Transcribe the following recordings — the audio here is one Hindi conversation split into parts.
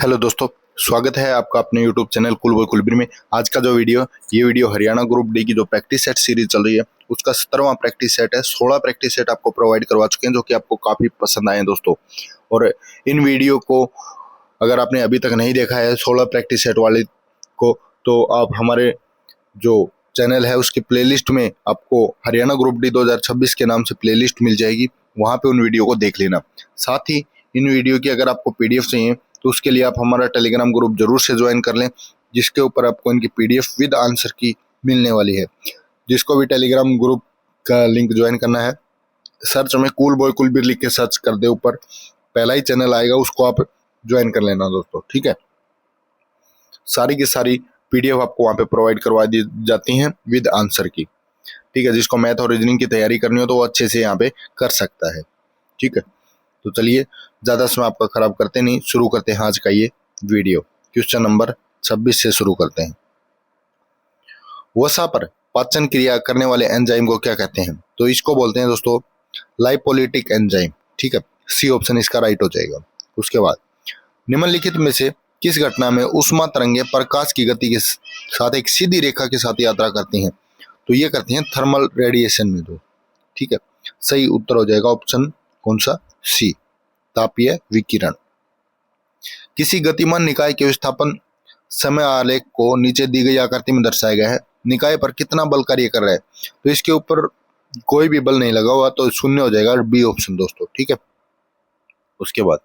हेलो दोस्तों, स्वागत है आपका अपने यूट्यूब चैनल कुलबोय कुलबीर में। आज का जो ये वीडियो हरियाणा ग्रुप डी की जो प्रैक्टिस सेट सीरीज चल रही है उसका 17वां प्रैक्टिस सेट है। 16 प्रैक्टिस सेट आपको प्रोवाइड करवा चुके हैं जो कि आपको काफ़ी पसंद आए हैं दोस्तों। और इन वीडियो को अगर आपने अभी तक नहीं देखा है 16 प्रैक्टिस सेट वाले को, तो आप हमारे जो चैनल है उसकी प्लेलिस्ट में आपको हरियाणा ग्रुप डी 2026 के नाम से प्लेलिस्ट मिल जाएगी, वहाँ पे उन वीडियो को देख लेना। साथ ही इन वीडियो की अगर आपको पीडीएफ चाहिए तो उसके लिए आप हमारा टेलीग्राम ग्रुप जरूर से ज्वाइन कर लें, जिसके ऊपर आपको इनकी पीडीएफ विद आंसर की मिलने वाली है। जिसको भी टेलीग्राम ग्रुप का लिंक ज्वाइन करना है, सर्च में कूल बॉय कुलबीर लिख के सर्च कर दे, ऊपर पहला ही चैनल आएगा, उसको आप ज्वाइन कर लेना दोस्तों। ठीक है, सारी की सारी पीडीएफ आपको वहाँ पे प्रोवाइड करवा दी जाती हैं विद आंसर की। ठीक है, जिसको मैथ और रीजनिंग की तैयारी करनी हो तो वो अच्छे से यहाँ पे कर सकता है। ठीक है, तो चलिए ज़्यादा समय आपका खराब करते नहीं, शुरू करते हैं आज का ये वीडियो। क्वेश्चन नंबर 26 से शुरू करते हैं। वसा पर पाचन क्रिया करने वाले एंजाइम को क्या कहते हैं? तो इसको बोलते हैं दोस्तों लाइपोलिटिक एंजाइम। ठीक है, सी ऑप्शन इसका राइट हो जाएगा। उसके बाद निम्नलिखित में से किस घटना में उष्मा तरंगें प्रकाश की गति के साथ एक सीधी रेखा के साथ यात्रा करती हैं? तो ये करती हैं थर्मल रेडिएशन में दो। ठीक है, सही उत्तर हो जाएगा ऑप्शन कौन सा? सी, तापीय विकिरण। किसी गतिमान निकाय के विस्थापन समय आलेख को नीचे दी गई आकृति में दर्शाया गया है। निकाय पर कितना बल कार्य कर रहा है? तो इसके ऊपर कोई भी बल नहीं लगा हुआ, तो शून्य हो जाएगा बी ऑप्शन दोस्तों। ठीक है, उसके बाद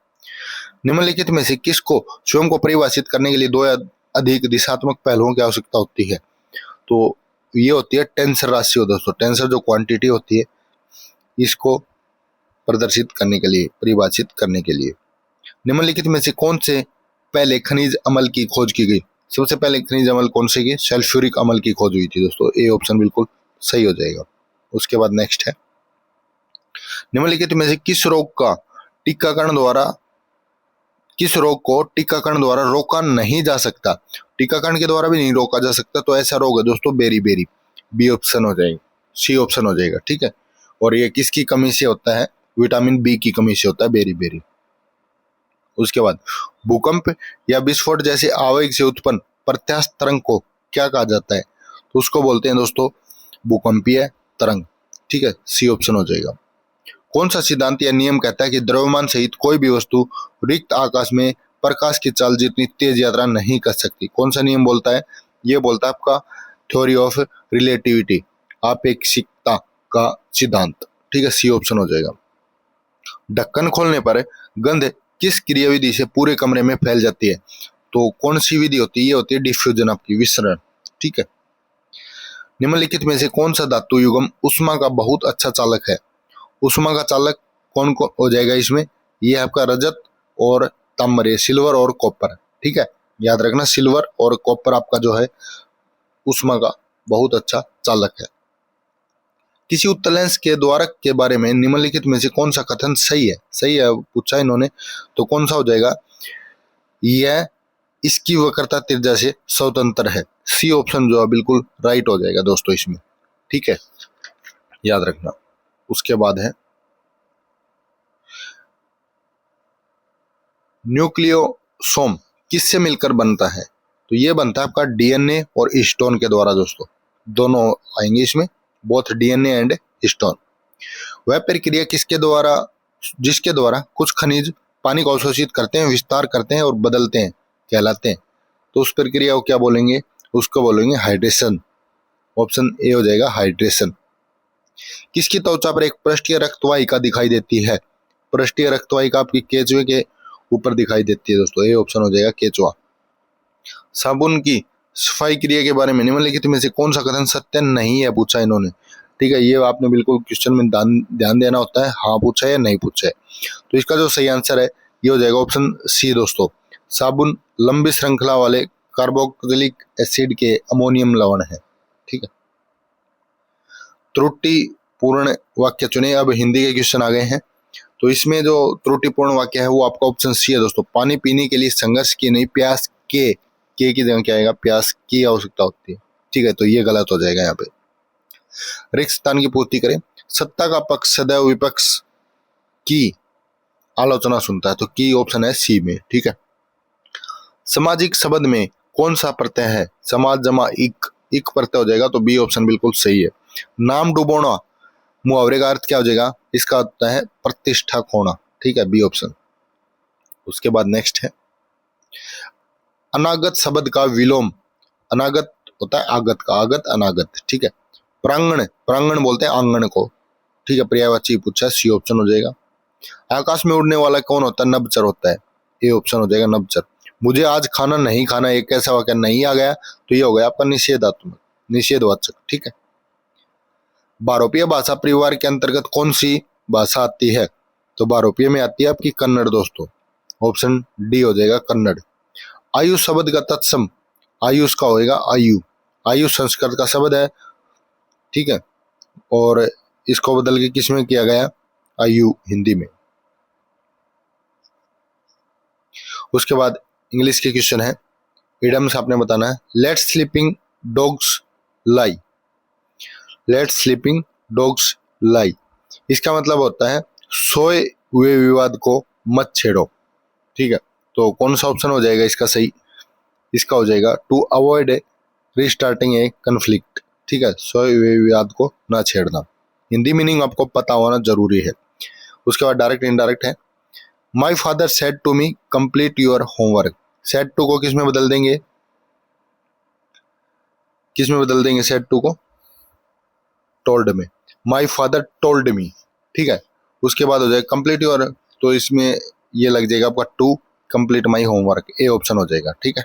निम्नलिखित में से किसको स्वयं को परिभाषित करने के लिए दो या अधिक दिशात्मक पहलुओं की आवश्यकता होती है? तो ये होती है टेंसर राशि हो दोस्तों। टेंसर जो क्वांटिटी होती है, इसको प्रदर्शित करने के लिए, परिभाषित करने के लिए। निम्नलिखित में से कौन से पहले खनिज अम्ल की खोज की गई? सबसे पहले खनिज अम्ल कौन से की? सल्फ्यूरिक अम्ल की खोज हुई थी दोस्तों। ए ऑप्शन बिल्कुल सही हो जाएगा। उसके बाद नेक्स्ट है, निम्नलिखित में से किस रोग को टीकाकरण द्वारा रोका नहीं जा सकता? टीकाकरण के द्वारा भी नहीं रोका जा सकता, तो ऐसा रोग है दोस्तों बेरी बेरी। बी ऑप्शन हो जाएगा, सी ऑप्शन हो जाएगा। ठीक है, और ये किसकी कमी से होता है? विटामिन बी की कमी से होता है बेरी बेरी। उसके बाद भूकंप या विस्फोट जैसे आवेग से उत्पन्न प्रत्यास्थ तरंग को क्या कहा जाता है? तो उसको बोलते हैं दोस्तों भूकंपीय तरंग। ठीक है, सी ऑप्शन हो जाएगा। कौन सा सिद्धांत या नियम कहता है कि द्रव्यमान सहित कोई भी वस्तु रिक्त आकाश में प्रकाश की चाल जितनी तेज यात्रा नहीं कर सकती? कौन सा नियम बोलता है? ये बोलता है आपका थ्योरी ऑफ रिलेटिविटी, आपेक्षिकता का सिद्धांत। ठीक है, सी ऑप्शन हो जाएगा। ढक्कन खोलने पर गंध किस क्रियाविधि से पूरे कमरे में फैल जाती है? तो कौन सी विधि होती है? ये होती है डिफ्यूजन, आपकी विसरण। ठीक है, निम्नलिखित में से कौन सा धातु युग्म उष्मा का बहुत अच्छा चालक है? उष्मा का चालक कौन कौन हो जाएगा इसमें? ये आपका रजत और तांबा, सिल्वर और कॉपर। ठीक है, याद रखना सिल्वर और कॉपर आपका जो है उष्मा का बहुत अच्छा चालक है। किसी उत्तलैंस के द्वारक के बारे में निम्नलिखित में से कौन सा कथन सही है? सही है पूछा इन्होंने, तो कौन सा हो जाएगा? यह इसकी वक्रता त्रिज्या से स्वतंत्र है। सी ऑप्शन जो है बिल्कुल राइट हो जाएगा दोस्तों इसमें। ठीक है, याद रखना। उसके बाद है न्यूक्लियोसोम किससे मिलकर बनता है? तो ये बनता है आपका डीएनए और हिस्टोन के द्वारा दोस्तों। दोनों आएंगे इसमें, बोथ डीएनए एंड हिस्टोन। वह प्रक्रिया जिसके द्वारा कुछ खनिज पानी को अवशोषित करते हैं, विस्तार करते हैं और बदलते हैं, कहलाते हैं। तो उस प्रक्रिया को क्या बोलेंगे? उसको बोलेंगे हाइड्रेशन। ऑप्शन ए हो जाएगा हाइड्रेशन। किसकी त्वचा पर एक पृष्ठीय रक्तवाहिका दिखाई देती है? पृष्ठीय रक्तवाहिका आपकी केंचुए के ऊपर दिखाई देती है दोस्तों। ए ऑप्शन हो जाएगा केंचुआ। साबुन की सफाई क्रिया के बारे में निम्नलिखित में से कौन सा कथन सत्य नहीं है? पूछा इन्होंने। ठीक है, ये आपने बिल्कुल क्वेश्चन में ध्यान देना होता है, हाँ पूछा है या नहीं पूछा है। तो इसका जो सही आंसर है ये हो जाएगा ऑप्शन सी दोस्तों। साबुन लंबी श्रृंखला वाले कार्बोक्सिलिक एसिड के अमोनियम लवण है। ठीक है, त्रुटिपूर्ण वाक्य चुने। अब हिंदी के क्वेश्चन आ गए हैं, तो इसमें जो त्रुटिपूर्ण वाक्य है वो आपका ऑप्शन सी है दोस्तों। पानी पीने के लिए संघर्ष की नहीं, प्यास के की जगह क्या आएगा? प्यास की आवश्यकता होती है। ठीक है, तो ये गलत हो जाएगा यहाँ पे। रिक्त स्थान की पूर्ति करें। सत्ता का पक्ष सदैव विपक्ष की आलोचना सुनता है, तो की ऑप्शन है सी में। ठीक है, सामाजिक शब्द में कौन सा प्रत्यय है? समाज जमा इक प्रत्यय हो जाएगा, तो बी ऑप्शन बिल्कुल सही है। नाम डुबोना मुहावरे का अर्थ क्या हो जाएगा? इसका होता है प्रतिष्ठा खोना, ठीक है, बी ऑप्शन। उसके बाद नेक्स्ट है अनागत शब्द का विलोम। अनागत होता है आगत का, आगत अनागत, ठीक है। प्रांगण, प्रांगण बोलते हैं आंगन को, ठीक है, पर्यायवाची पूछा, सी ऑप्शन हो जाएगा। आकाश में उड़ने वाला कौन होता है? नभचर होता है, ए ऑप्शन हो जाएगा नभचर। मुझे आज खाना नहीं खाना, एक ऐसा वाक्य नहीं आ गया तो ये हो गया आपका निषेधात्मक, निषेधवाचक, ठीक है। बहुरूपीय भाषा परिवार के अंतर्गत कौन सी भाषा आती है? तो बहुरूपीय में आती है आपकी कन्नड़ दोस्तों, ऑप्शन डी हो जाएगा कन्नड़। आयुष शब्द का तत्सम, आयुष का होएगा आयु, आयु संस्कृत का शब्द है, ठीक है, और इसको बदल के किस में किया गया? आयु हिंदी में। उसके बाद इंग्लिश के क्वेश्चन है, इडम्स आपने बताना है। लेट स्लीपिंग डॉग्स लाई, लेट स्लीपिंग डॉग्स लाई, इसका मतलब होता है सोए हुए विवाद को मत छेड़ो, ठीक है। तो कौन सा ऑप्शन हो जाएगा इसका सही? इसका हो जाएगा to avoid restarting a conflict, ठीक है, सोए हुए विवाद को ना छेड़ना। हिंदी मीनिंग आपको पता होना जरूरी है। उसके बाद डायरेक्ट इनडायरेक्ट है, my father said to me complete your homework. Said to को किस में बदल देंगे? किस में बदल देंगे सेड टू को? टोल्ड में, माई फादर टोल्ड मी, ठीक है। उसके बाद हो जाएगा कंप्लीट योर, तो इसमें ये लग जाएगा आपका to complete my homework, a option हो जाएगा, ठीक है।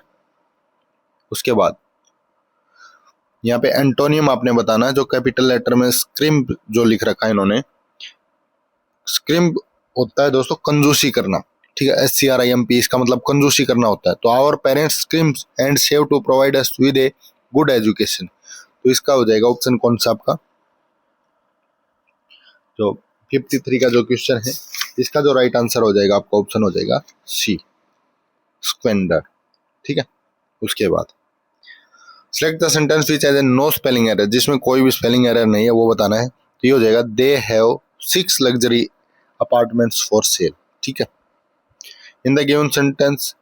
उसके बाद यहाँ पे एंटोनियम आपने बताना है, जो कैपिटल लेटर में स्क्रिम्प जो लिख रखा है इन्होंने, स्क्रिम्प होता है दोस्तों कंजूसी करना, ठीक है, SCRIMP, इसका मतलब कंजूसी करना होता है। तो our parents scrimp and save to provide us with a good education, तो इसका हो जाएगा ऑप्शन कौन सा आपका? जो 53 का जो क्वेश्चन है, इसका जो राइट आंसर हो जाएगा आपका ऑप्शन हो जाएगा सी, स्क्वेंडर, ठीक है। उसके बाद select the sentence which has a no spelling error, जिसमें कोई भी स्पेलिंग एरर नहीं है वो बताना है। तो ये हो जाएगा they have 6 luxury apartments for sale, ठीक है। इन द गिवन सेंटेंस,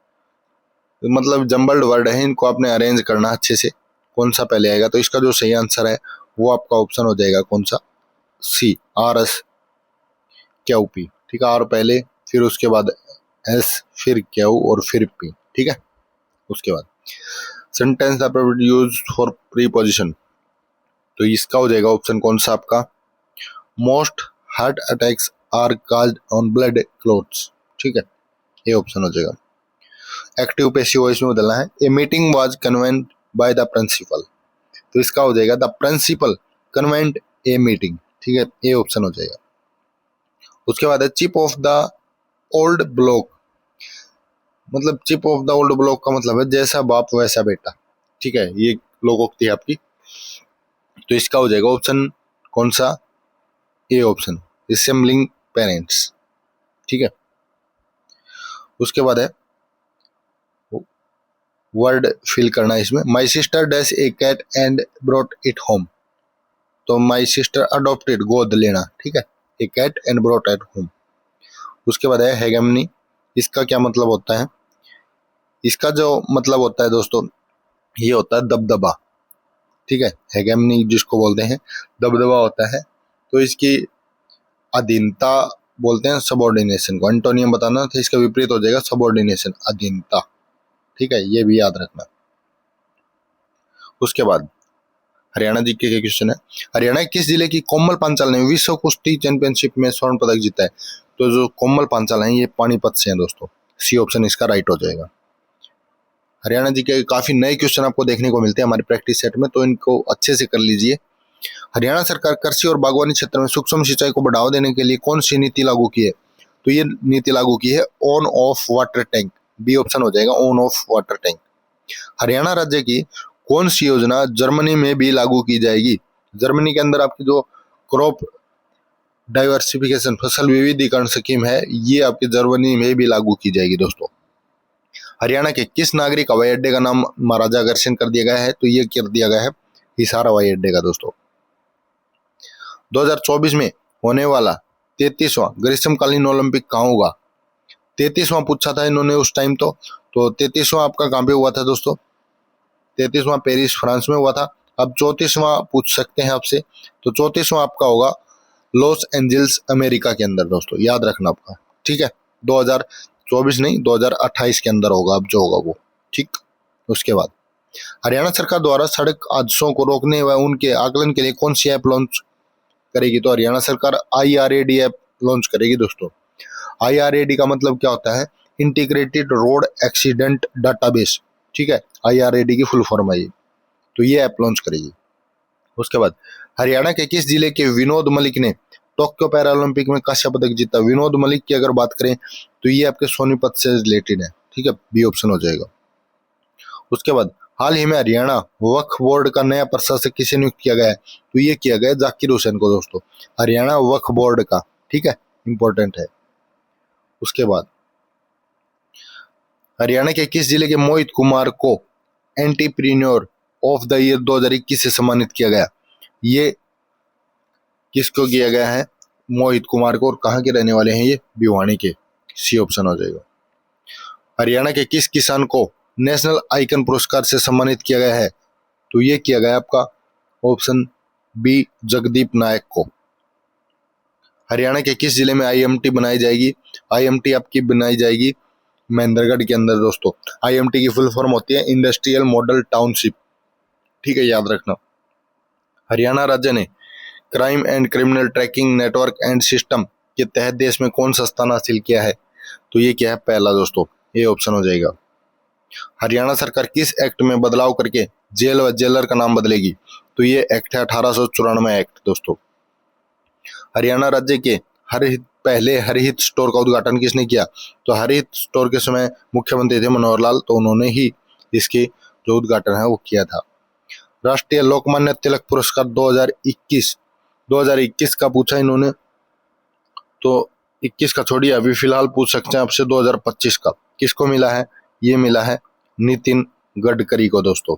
मतलब जम्बल्ड वर्ड है, इनको आपने अरेंज करना अच्छे से, कौन सा पहले आएगा? तो इसका जो सही आंसर है वो आपका ऑप्शन हो जाएगा कौन सा? सी, RS क्यू पी, ठीक है, आर पहले, फिर उसके बाद एस, फिर क्यू और फिर पी, ठीक है। उसके बाद सेंटेंस यूज फॉर प्रीपोजिशन, तो इसका हो जाएगा ऑप्शन कौन सा आपका? Most heart attacks are caused on blood clots, ठीक है, ये ऑप्शन हो जाएगा। एक्टिव पैसिव वॉइस में बदलना है, a meeting was convened by the principal, तो इसका हो जाएगा the principal convened a meeting, ठीक है, ये ऑप्शन हो जाएगा। उसके बाद है chip off the old block, मतलब chip off the old block का मतलब है जैसा बाप वैसा बेटा, ठीक है, ये लोकोक्ति है आपकी। तो इसका हो जाएगा ऑप्शन कौन सा? ए ऑप्शन, रिसेंबलिंग पेरेंट्स, ठीक है। उसके बाद है वर्ड फिल करना इसमें, my sister dash a cat and brought it home, तो माई सिस्टर अडॉप्टेड, गोद लेना, ठीक है, a cat and brought at home. उसके बाद है हेगेमनी, इसका क्या मतलब होता है? इसका जो मतलब होता है दोस्तों, ये होता है दबदबा, ठीक है, हेगेमनी जिसको बोलते हैं दबदबा होता है। तो इसकी अधीनता बोलते हैं सबऑर्डिनेशन को, एंटोनियम बताना था, इसका विपरीत हो जाएगा सबऑर्डिनेशन, अधीनता, ठीक है, ये भी याद रखना। उसके बाद हरियाणा जीके के क्वेश्चन है, हरियाणा किस जिले की कोमल पांचाल ने विश्व कुश्ती चैंपियनशिप में स्वर्ण पदक जीता है? तो जो कोमल पांचाल है ये पानीपत से हैं दोस्तों, सी ऑप्शन इसका राइट हो जाएगा। हरियाणा जी के काफी नए क्वेश्चन आपको देखने को मिलते हैं हमारे प्रैक्टिस सेट में, तो इनको अच्छे से कर लीजिए। हरियाणा सरकार कृषि और बागवानी क्षेत्र में सूक्ष्म सिंचाई को बढ़ावा देने के लिए कौन सी नीति लागू की है? तो ये नीति लागू की है on off water tank, B option हो जाएगा on off water tank. Haryana राज्य की कौन सी योजना जर्मनी में भी लागू की जाएगी? जर्मनी के अंदर आपकी जो क्रॉप डाइवर्सिफिकेशन, फसल विविधीकरण स्कीम है, ये आपकी जर्मनी में भी लागू की जाएगी दोस्तों। हरियाणा के किस नागरिक हवाई अड्डे का नाम महाराजा अग्रसेन कर दिया गया है? तो ये कर दिया गया है हिसार हवाई अड्डे का दोस्तों। 2024 में होने वाला 33वां ग्रीष्मकालीन ओलंपिक कहाँ होगा? 33वां पूछा था इन्होंने उस टाइम, तो तो 33वां आपका कहाँ पे हुआ था दोस्तों? 33वां पेरिस फ्रांस में हुआ था। अब 34वां पूछ सकते हैं आपसे, तो 34वां आपका होगा लॉस एंजल्स अमेरिका के अंदर दोस्तों, याद रखना आपका, ठीक है। 2024 नहीं, 2028 के अंदर होगा अब जो होगा वो, ठीक। उसके बाद हरियाणा सरकार द्वारा सड़क हादसों को रोकने व उनके आकलन के लिए कौन सी ऐप लॉन्च करेगी? तो हरियाणा सरकार IRAD ऐप लॉन्च करेगी दोस्तों। IRAD का मतलब क्या होता है? इंटीग्रेटेड रोड एक्सीडेंट डाटाबेस, ठीक है। IRAD की फुल फॉर्म है ये, तो ये ऐप लॉन्च करेगी। उसके बाद हरियाणा के किस जिले के विनोद मलिक ने टोक्यो पैरालंपिक में कांस्य पदक जीता? विनोद मलिक की अगर बात करें तो ये आपके सोनीपत से रिलेटेड है, ठीक है, बी ऑप्शन हो जाएगा। उसके बाद हाल ही में हरियाणा वक्फ बोर्ड का नया प्रशासक किसे नियुक्त किया गया है? तो ये किया गया जाकिर हुसैन को दोस्तों, हरियाणा वक्फ बोर्ड का, ठीक है, इंपॉर्टेंट है। उसके बाद हरियाणा के किस जिले के मोहित कुमार को एंटीप्रीन्योर ऑफ द ईयर 2021 से सम्मानित किया गया? ये किसको किया गया है? मोहित कुमार को। और कहाँ के रहने वाले हैं ये? भिवानी के, सी ऑप्शन हो जाएगा। हरियाणा के किस किसान को नेशनल आइकन पुरस्कार से सम्मानित किया गया है? तो ये किया गया आपका ऑप्शन बी जगदीप नायक को। हरियाणा के किस जिले में IMT बनाई जाएगी? IMT आपकी बनाई जाएगी महेंद्रगढ़ के अंदर दोस्तों। IMT की फुल फॉर्म होती है इंडस्ट्रियल मॉडल टाउनशिप, ठीक है, याद रखना। हरियाणा राज्य ने crime and criminal tracking network and system के तहत देश में कौन सा स्थान हासिल किया है? तो ये क्या है? पहला दोस्तों, ये ऑप्शन हो जाएगा। हरियाणा सरकार किस एक्ट में बदलाव करके जेल व जेलर का नाम बदलेगी? तो ये एक्ट है 1894 एक्ट दोस्तों। हरियाणा राज्य के पहले हरिहित स्टोर का उद्घाटन किसने किया? तो हरिहित स्टोर के समय मुख्यमंत्री थे मनोहर लाल, तो उन्होंने ही इसकी जो उद्घाटन है वो किया था। राष्ट्रीय लोकमान्य तिलक पुरस्कार 2021 का पूछा इन्होंने, तो 21 का छोड़िए, अभी फिलहाल पूछ सकते हैं आपसे 2025 का किसको मिला है? ये मिला है नितिन गडकरी को दोस्तों,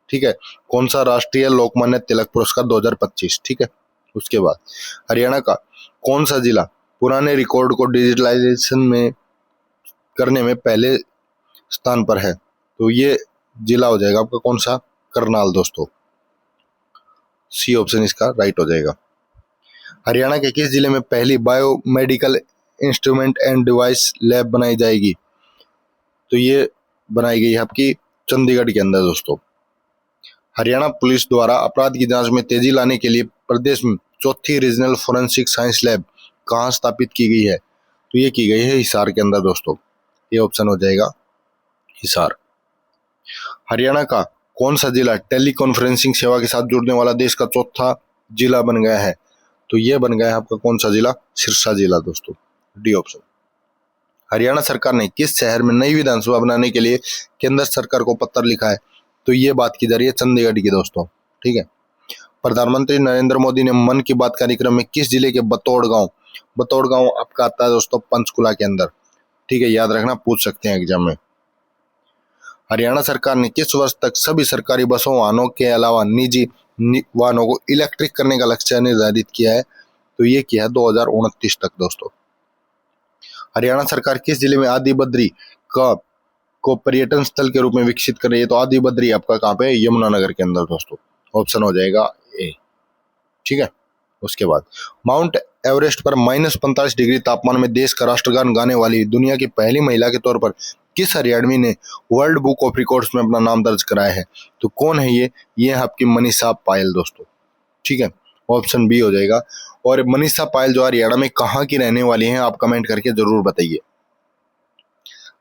ठीक है। कौन सा? राष्ट्रीय लोकमान्य तिलक पुरस्कार 2025, ठीक है। उसके बाद हरियाणा का कौन सा जिला पुराने रिकॉर्ड को डिजिटलाइजेशन में करने में पहले स्थान पर है? तो ये जिला हो जाएगा आपका कौन सा? करनाल दोस्तों, सी ऑप्शन इसका राइट हो जाएगा। हरियाणा के किस जिले में पहली biomedical instrument and device lab बनाई जाएगी? तो ये बनाई गई है आपकी चंडीगढ़ के अंदर दोस्तों। हरियाणा पुलिस द्वारा अपराध की जांच में तेजी लाने के लिए प्रदेश में चौथी रीजनल फोरेंसिक साइंस लैब कहाँ स्थापित की गई है? तो ये की गई है हिसार के अंदर दोस्तों, ये ऑप्शन हो जाएगा हिसार। हरियाणा का कौन सा जिला टेली कॉन्फ्रेंसिंग सेवा के साथ जुड़ने वाला देश का चौथा जिला बन गया है? तो ये बन गया है आपका कौन सा जिला? सिरसा जिला दोस्तों, डी ऑप्शन। हरियाणा सरकार ने किस शहर में नई विधानसभा बनाने के लिए केंद्र सरकार को पत्र लिखा है? तो ये बात की जा रही है चंडीगढ़ की दोस्तों, ठीक है। प्रधानमंत्री नरेंद्र मोदी ने मन की बात कार्यक्रम में किस जिले के बतौड़ गांव आपका आता है दोस्तों पंचकुला के अंदर, ठीक है, याद रखना, पूछ सकते हैं एग्जाम में। हरियाणा सरकार ने किस वर्ष तक सभी सरकारी बसों वाहनों के अलावा निजी वाहनों को इलेक्ट्रिक करने का लक्ष्य निर्धारित किया है? तो ये किया है 2029 तक दोस्तों। हरियाणा सरकार किस जिले में आदि बद्री को पर्यटन स्थल के रूप में विकसित कर रही है? तो आदि बद्री आपका कहाँ पे है? यमुनानगर के अंदर दोस्तों, ऑप्शन हो जाएगा ए, ठीक है। उसके बाद माउंट एवरेस्ट पर -45 डिग्री तापमान में देश का राष्ट्रगान गाने वाली दुनिया की पहली महिला के तौर पर किस हरियाणवी ने वर्ल्ड बुक ऑफ रिकॉर्ड्स में अपना नाम दर्ज कराया है? तो कौन है ये? ये है आपकी मनीषा पायल दोस्तों, ठीक है, ऑप्शन बी हो जाएगा। और मनीषा पायल जो हरियाणा में कहाँ की रहने वाली हैं, आप कमेंट करके जरूर बताइए।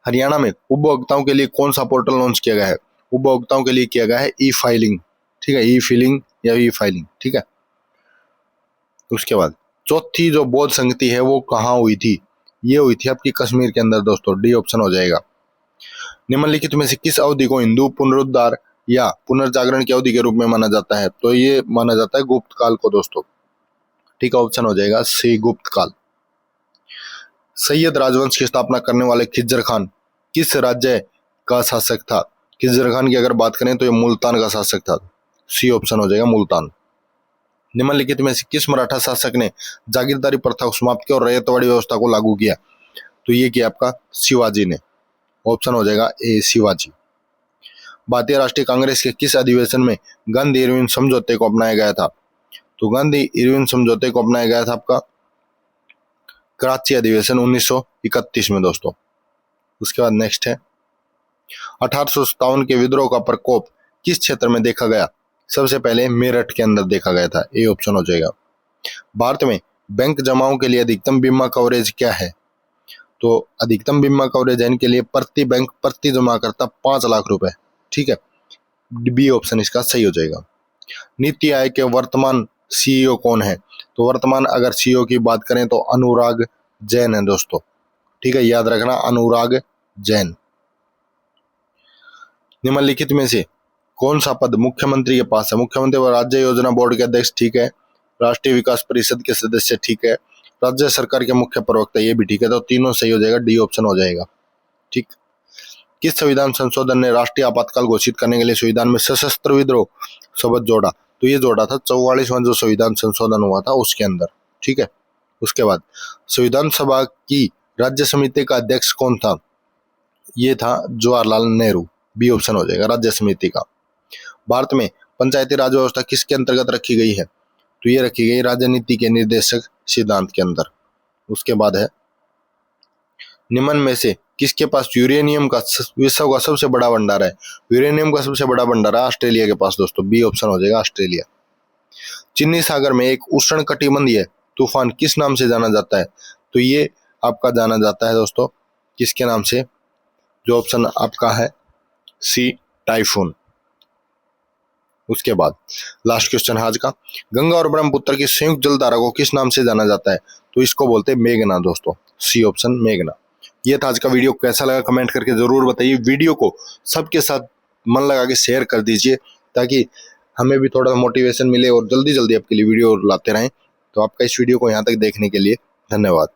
हरियाणा में उपभोक्ताओं के लिए कौन सा पोर्टल लॉन्च किया गया है? उपभोक्ताओं के लिए किया गया है ई फाइलिंग, ठीक है, ई फिलिंग या ई फाइलिंग, ठीक है। उसके बाद चौथी जो बौद्ध संगति है वो कहाँ हुई थी? ये हुई थी आपकी कश्मीर के अंदर दोस्तों, डी ऑप्शन हो जाएगा। निम्नलिखित में से किस अवधि को हिंदू पुनरुद्धार या पुनर्जागरण की अवधि के रूप में माना जाता है? तो ये माना जाता है गुप्त काल को दोस्तों, ठीक है, ऑप्शन हो जाएगा सी गुप्त काल। सैयद राजवंश की स्थापना करने वाले खिज्जर खान किस राज्य का शासक था? खिज्जर खान की अगर बात करें तो ये मुल्तान का शासक था, सी ऑप्शन हो जाएगा मुल्तान। निम्नलिखित में से किस मराठा शासक ने जागीरदारी प्रथा को समाप्त किया और रैयतवाड़ी व्यवस्था को लागू किया? तो ये किया आपका शिवाजी ने, ऑप्शन हो जाएगा ए शिवाजी। भारतीय राष्ट्रीय कांग्रेस के किस अधिवेशन में गांधी इरविन समझौते को अपनाया गया था? तो गांधी इरविन समझौते को अपनाया गया था आपका कराची अधिवेशन 1931 में दोस्तों। उसके बाद नेक्स्ट है 1857 के विद्रोह का प्रकोप किस क्षेत्र में देखा गया? सबसे पहले मेरठ के अंदर देखा गया था, ए ऑप्शन हो जाएगा। भारत में बैंक जमाओं के लिए अधिकतम बीमा कवरेज क्या है? तो अधिकतम बीमा कवरेज इनके लिए प्रति बैंक प्रति जमा करता 5 लाख रुपए, ठीक है, बी ऑप्शन इसका सही हो जाएगा। नीति आयोग के वर्तमान सीईओ कौन है? तो वर्तमान अगर सीईओ की बात करें तो अनुराग जैन है दोस्तों, ठीक है, याद रखना अनुराग जैन। निम्नलिखित में से कौन सा पद मुख्यमंत्री के पास है? मुख्यमंत्री व राज्य योजना बोर्ड के अध्यक्ष, ठीक है, राष्ट्रीय विकास परिषद के सदस्य, ठीक है, राज्य सरकार के मुख्य प्रवक्ता, ये भी ठीक है, तो तीनों सही हो जाएगा, डी ऑप्शन हो जाएगा, ठीक। किस संविधान संशोधन ने राष्ट्रीय आपातकाल घोषित करने के लिए संविधान में सशस्त्र विद्रोह शब्द जोड़ा? तो ये जोड़ा था 44वां जो संविधान संशोधन हुआ था उसके अंदर, ठीक है। उसके बाद संविधान सभा की राज्य समिति का अध्यक्ष कौन था? ये था जवाहरलाल नेहरू, बी ऑप्शन हो जाएगा राज्य समिति का। भारत में पंचायती राज व्यवस्था किसके अंतर्गत रखी गई है? तो ये रखी गई राजनीति के निर्देशक सिद्धांत के अंदर। उसके बाद है निम्न में से किसके पास यूरेनियम का विश्व का सबसे बड़ा भंडार है? यूरेनियम का सबसे बड़ा भंडार है ऑस्ट्रेलिया के पास दोस्तों, बी ऑप्शन हो जाएगा ऑस्ट्रेलिया। चीनी सागर में एक उष्णकटिबंधीय तूफान किस नाम से जाना जाता है? तो ये आपका जाना जाता है दोस्तों किसके नाम से? जो ऑप्शन आपका है सी, टाइफून। उसके बाद लास्ट क्वेश्चन आज का, गंगा और ब्रह्मपुत्र की संयुक्त जलधारा को किस नाम से जाना जाता है? तो इसको बोलते हैं मेघना दोस्तों, सी ऑप्शन मेघना। ये था आज का वीडियो, कैसा लगा कमेंट करके जरूर बताइए। वीडियो को सबके साथ मन लगा के शेयर कर दीजिए ताकि हमें भी थोड़ा मोटिवेशन मिले और जल्दी जल्दी आपके लिए वीडियो लाते रहें। तो आपका इस वीडियो को यहाँ तक देखने के लिए धन्यवाद।